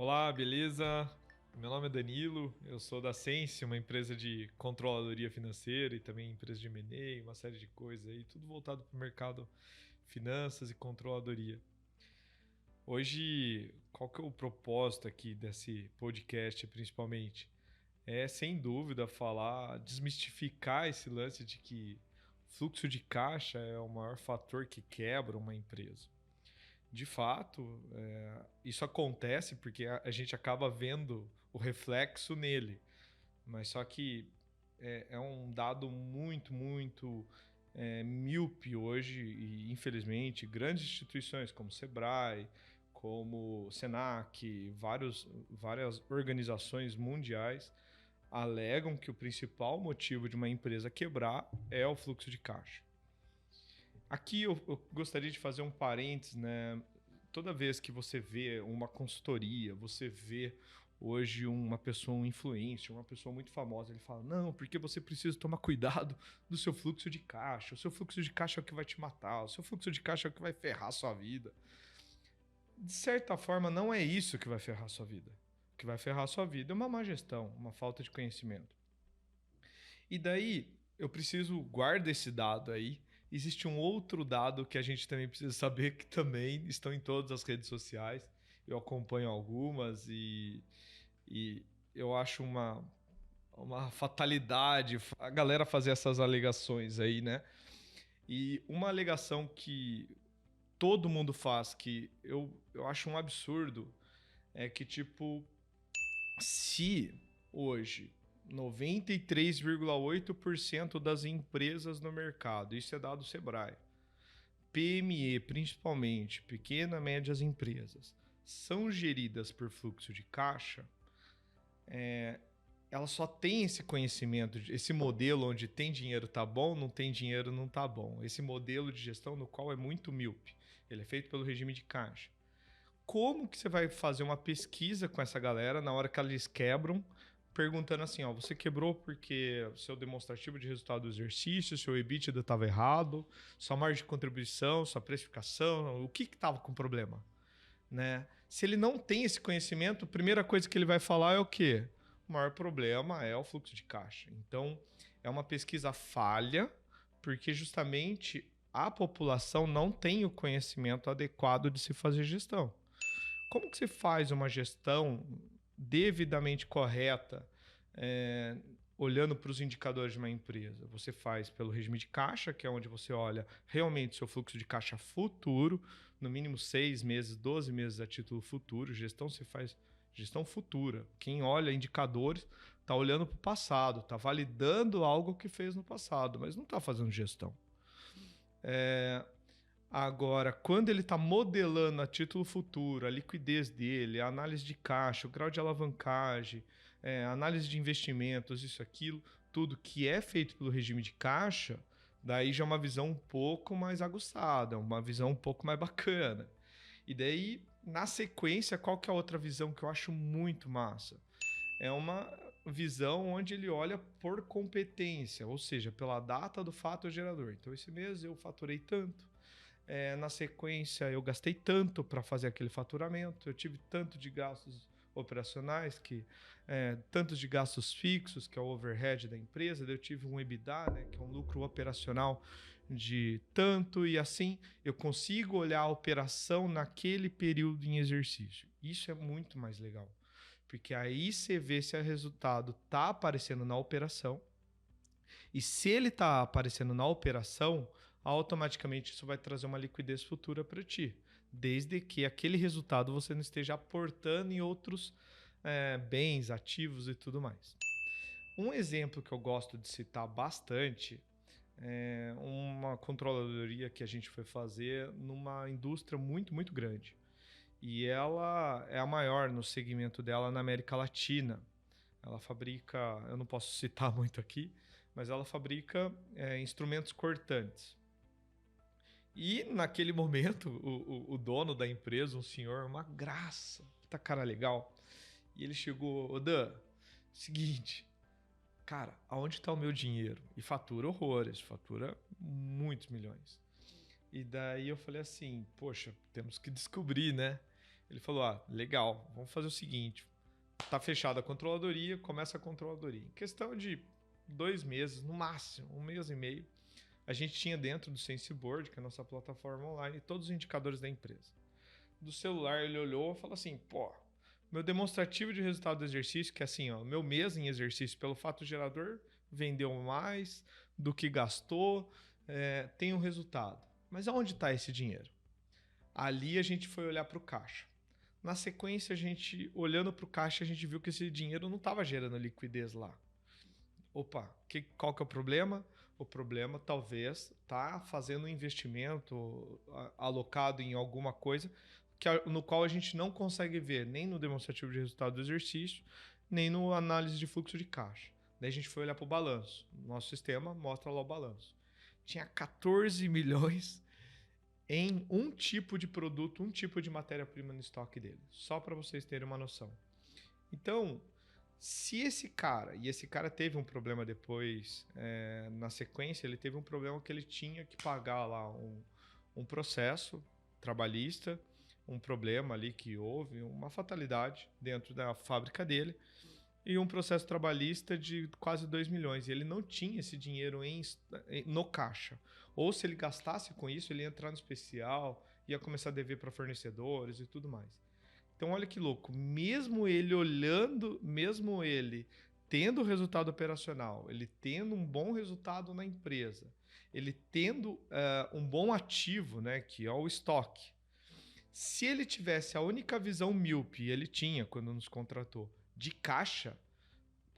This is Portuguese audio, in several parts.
Olá, beleza? Meu nome é Danilo, eu sou da Sense, uma empresa de controladoria financeira e também empresa de M&A, uma série de coisas aí, tudo voltado para o mercado finanças e controladoria. Hoje, qual que é o propósito aqui desse podcast, principalmente? É, sem dúvida, falar, desmistificar esse lance de que fluxo de caixa é o maior fator que quebra uma empresa. De fato, isso acontece porque a gente acaba vendo o reflexo nele. Mas só que é um dado muito míope hoje e, infelizmente, grandes instituições como Sebrae, como Senac, várias organizações mundiais alegam que o principal motivo de uma empresa quebrar é o fluxo de caixa. Aqui eu gostaria de fazer um parênteses, né? Toda vez que você vê uma consultoria, você vê hoje uma pessoa, um influencer, uma pessoa muito famosa, ele fala: não, porque você precisa tomar cuidado do seu fluxo de caixa. O seu fluxo de caixa é o que vai te matar, o seu fluxo de caixa é o que vai ferrar a sua vida. De certa forma, não é isso que vai ferrar a sua vida. O que vai ferrar a sua vida é uma má gestão, uma falta de conhecimento. E daí, eu preciso guardar esse dado aí. Existe um outro dado que a gente também precisa saber, que também estão em todas as redes sociais. Eu acompanho algumas e eu acho uma fatalidade a galera fazer essas alegações aí, né? E uma alegação que todo mundo faz, que eu acho um absurdo, é que, tipo, se hoje 93,8% das empresas no mercado, isso é dado Sebrae, PME principalmente, pequenas e médias empresas, são geridas por fluxo de caixa, ela só tem esse conhecimento, esse modelo onde tem dinheiro tá bom, não tem dinheiro não tá bom. Esse modelo de gestão no qual é muito míope. Ele é feito pelo regime de caixa. Como que você vai fazer uma pesquisa com essa galera na hora que eles quebram, perguntando assim, ó, você quebrou porque o seu demonstrativo de resultado do exercício, seu EBITDA estava errado, sua margem de contribuição, sua precificação, o que estava com problema, né? Se ele não tem esse conhecimento, a primeira coisa que ele vai falar é o quê? O maior problema é o fluxo de caixa. Então, é uma pesquisa falha, porque justamente a população não tem o conhecimento adequado de se fazer gestão. Como que você faz uma gestão devidamente correta, olhando para os indicadores de uma empresa? Você faz pelo regime de caixa, que é onde você olha realmente seu fluxo de caixa futuro, no mínimo 6 meses, 12 meses a título futuro. Gestão você faz gestão futura. Quem olha indicadores está olhando para o passado, está validando algo que fez no passado, mas não está fazendo gestão. Agora, quando ele está modelando a título futuro, a liquidez dele, a análise de caixa, o grau de alavancagem, análise de investimentos, isso, aquilo, tudo que é feito pelo regime de caixa, daí já é uma visão um pouco mais aguçada, uma visão um pouco mais bacana. E daí, na sequência, qual que é a outra visão que eu acho muito massa? É uma visão onde ele olha por competência, ou seja, pela data do fato gerador. Então, esse mês eu faturei tanto. Na sequência, eu gastei tanto para fazer aquele faturamento, eu tive tanto de gastos operacionais, tantos de gastos fixos, que é o overhead da empresa, daí eu tive um EBITDA, né, que é um lucro operacional de tanto, e assim eu consigo olhar a operação naquele período em exercício. Isso é muito mais legal, porque aí você vê se o resultado está aparecendo na operação, e se ele está aparecendo na operação, automaticamente isso vai trazer uma liquidez futura para ti, desde que aquele resultado você não esteja aportando em outros bens, ativos e tudo mais. Um exemplo que eu gosto de citar bastante é uma controladoria que a gente foi fazer numa indústria muito grande. E ela é a maior no segmento dela na América Latina. Ela fabrica, eu não posso citar muito aqui, mas ela fabrica instrumentos cortantes. E naquele momento, o dono da empresa, um senhor, uma graça, puta cara legal, e ele chegou: ô Dan, seguinte, cara, aonde está o meu dinheiro? E fatura horrores, fatura muitos milhões. E daí eu falei assim, poxa, temos que descobrir, né? Ele falou, legal, vamos fazer o seguinte, tá fechada a controladoria, começa a controladoria. Em questão de 2 meses, no máximo, 1 mês e meio, a gente tinha dentro do SenseBoard, que é a nossa plataforma online, todos os indicadores da empresa. Do celular, ele olhou e falou assim, meu demonstrativo de resultado do exercício, que é assim, meu mês em exercício, pelo fato gerador, vendeu mais do que gastou, tem um resultado. Mas aonde está esse dinheiro? Ali a gente foi olhar para o caixa. Na sequência, a gente, olhando para o caixa, a gente viu que esse dinheiro não estava gerando liquidez lá. Opa, qual que é o problema? O problema talvez tá fazendo um investimento alocado em alguma coisa no qual a gente não consegue ver nem no demonstrativo de resultado do exercício, nem no análise de fluxo de caixa. Daí a gente foi olhar para o balanço. Nosso sistema mostra lá o balanço. Tinha 14 milhões em um tipo de produto, um tipo de matéria-prima no estoque dele. Só para vocês terem uma noção. Então, se esse cara teve um problema depois, na sequência, ele teve um problema que ele tinha que pagar lá um processo trabalhista, um problema ali que houve, uma fatalidade dentro da fábrica dele, e um processo trabalhista de quase 2 milhões. E ele não tinha esse dinheiro no caixa. Ou se ele gastasse com isso, ele ia entrar no especial, ia começar a dever para fornecedores e tudo mais. Então, olha que louco. Mesmo ele olhando, mesmo ele tendo resultado operacional, ele tendo um bom resultado na empresa, ele tendo um bom ativo, né, que é o estoque. Se ele tivesse a única visão míope, ele tinha quando nos contratou, de caixa,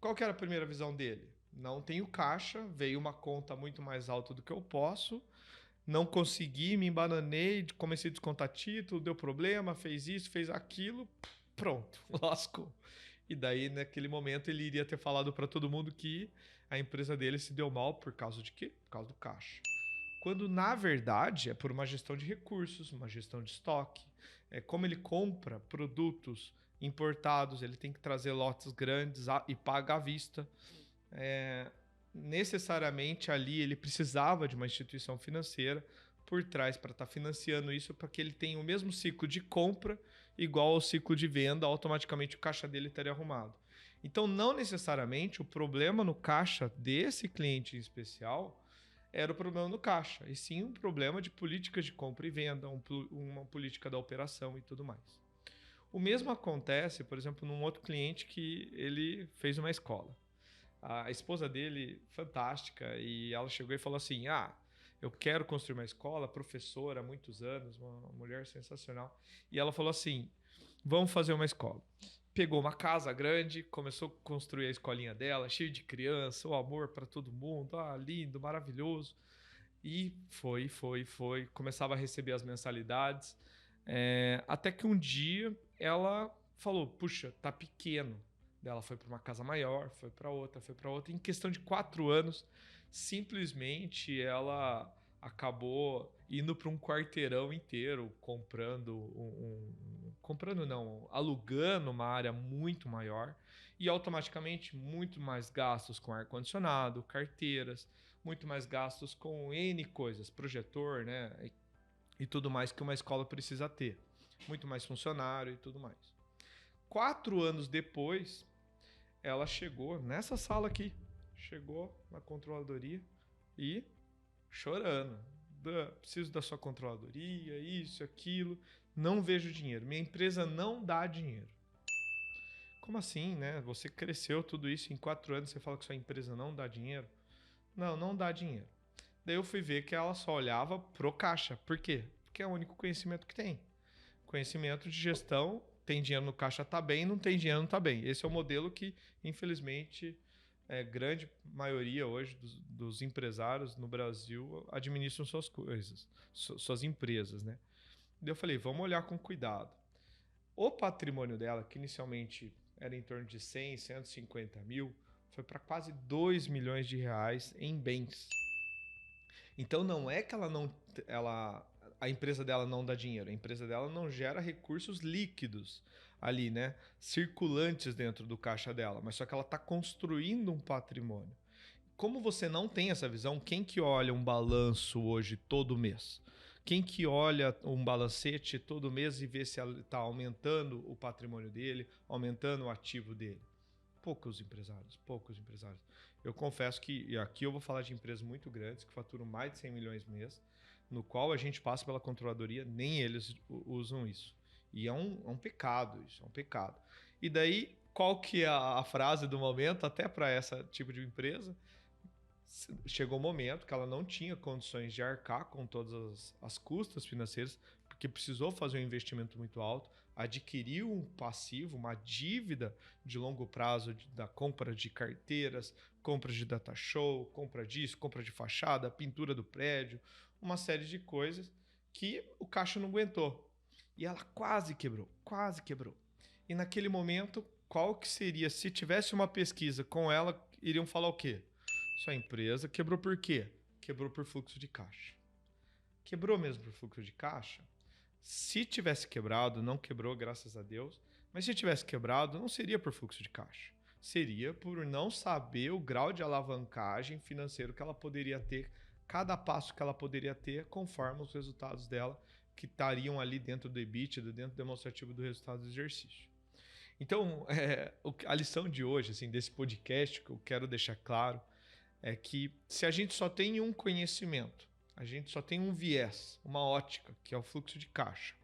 qual que era a primeira visão dele? Não tenho caixa, veio uma conta muito mais alta do que eu posso, não consegui, me embananei, comecei a descontar título, deu problema, fez isso, fez aquilo, pronto, lascou. E daí, naquele momento, ele iria ter falado para todo mundo que a empresa dele se deu mal por causa de quê? Por causa do caixa. Quando, na verdade, é por uma gestão de recursos, uma gestão de estoque. Como ele compra produtos importados, ele tem que trazer lotes grandes e paga à vista. Necessariamente ali ele precisava de uma instituição financeira por trás para estar financiando isso, para que ele tenha o mesmo ciclo de compra igual ao ciclo de venda, automaticamente o caixa dele estaria arrumado. Então, não necessariamente o problema no caixa desse cliente em especial era o problema no caixa, e sim um problema de políticas de compra e venda, uma política da operação e tudo mais. O mesmo acontece, por exemplo, num outro cliente que ele fez uma escola. A esposa dele, fantástica, e ela chegou e falou assim, eu quero construir uma escola, professora há muitos anos, uma mulher sensacional. E ela falou assim, vamos fazer uma escola. Pegou uma casa grande, começou a construir a escolinha dela, cheio de criança, o amor para todo mundo, lindo, maravilhoso. E foi. Começava a receber as mensalidades. Até que um dia ela falou, puxa, tá pequeno. Ela foi para uma casa maior, foi para outra. Em questão de 4 anos, simplesmente ela acabou indo para um quarteirão inteiro, alugando uma área muito maior e automaticamente muito mais gastos com ar-condicionado, carteiras, muito mais gastos com N coisas, projetor, né? E tudo mais que uma escola precisa ter. Muito mais funcionário e tudo mais. 4 anos depois, ela chegou nessa sala aqui, chegou na controladoria e chorando. Preciso da sua controladoria, isso, aquilo, não vejo dinheiro. Minha empresa não dá dinheiro. Como assim, né? Você cresceu tudo isso em 4 anos, você fala que sua empresa não dá dinheiro? Não dá dinheiro. Daí eu fui ver que ela só olhava pro caixa. Por quê? Porque é o único conhecimento que tem. Conhecimento de gestão, tem dinheiro no caixa, tá bem, não tem dinheiro, não tá bem. Esse é o modelo que, infelizmente, grande maioria hoje dos empresários no Brasil administram suas coisas, suas empresas, né? Daí eu falei, vamos olhar com cuidado. O patrimônio dela, que inicialmente era em torno de 100, 150 mil, foi para quase 2 milhões de reais em bens. Então não é que a empresa dela não dá dinheiro, a empresa dela não gera recursos líquidos ali, né? Circulantes dentro do caixa dela, mas só que ela está construindo um patrimônio. Como você não tem essa visão, quem que olha um balanço hoje todo mês? Quem que olha um balancete todo mês e vê se está aumentando o patrimônio dele, aumentando o ativo dele? Poucos empresários, poucos empresários. Eu confesso que, e aqui eu vou falar de empresas muito grandes que faturam mais de 100 milhões mês, no qual a gente passa pela controladoria, nem eles usam isso. E é um pecado isso, é um pecado. E daí, qual que é a frase do momento, até para esse tipo de empresa? Chegou um momento que ela não tinha condições de arcar com todas as custas financeiras, porque precisou fazer um investimento muito alto, adquiriu um passivo, uma dívida de longo prazo da compra de carteiras, compra de data show, compra disso, compra de fachada, pintura do prédio, uma série de coisas que o caixa não aguentou. E ela quase quebrou, quase quebrou. E naquele momento, qual que seria, se tivesse uma pesquisa com ela, iriam falar o quê? Sua empresa quebrou por quê? Quebrou por fluxo de caixa. Quebrou mesmo por fluxo de caixa? Se tivesse quebrado, não quebrou, graças a Deus, mas se tivesse quebrado, não seria por fluxo de caixa. Seria por não saber o grau de alavancagem financeiro que ela poderia ter, cada passo que ela poderia ter, conforme os resultados dela, que estariam ali dentro do EBITDA, dentro do demonstrativo do resultado do exercício. Então, a lição de hoje, assim, desse podcast, que eu quero deixar claro, é que se a gente só tem um conhecimento, a gente só tem um viés, uma ótica, que é o fluxo de caixa.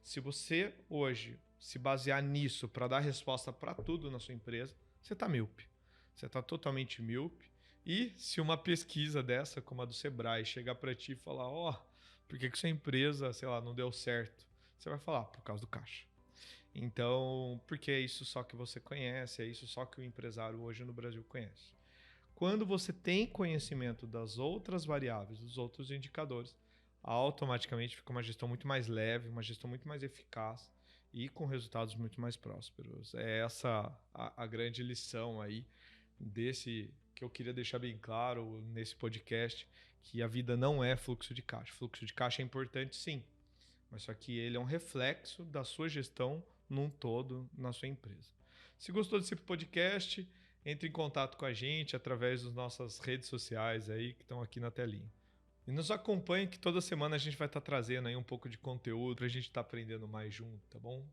Se você hoje se basear nisso para dar resposta para tudo na sua empresa, você está míope. Você está totalmente míope. E se uma pesquisa dessa, como a do Sebrae, chegar para ti e falar, por que sua empresa, sei lá, não deu certo? Você vai falar, por causa do caixa. Então, porque é isso só que você conhece, é isso só que o empresário hoje no Brasil conhece. Quando você tem conhecimento das outras variáveis, dos outros indicadores, automaticamente fica uma gestão muito mais leve, uma gestão muito mais eficaz e com resultados muito mais prósperos. É essa a grande lição aí desse que eu queria deixar bem claro nesse podcast, que a vida não é fluxo de caixa. Fluxo de caixa é importante, sim, mas só que ele é um reflexo da sua gestão num todo na sua empresa. Se gostou desse podcast, entre em contato com a gente através das nossas redes sociais aí que estão aqui na telinha. E nos acompanhe que toda semana a gente vai estar trazendo aí um pouco de conteúdo, a gente está aprendendo mais junto, tá bom?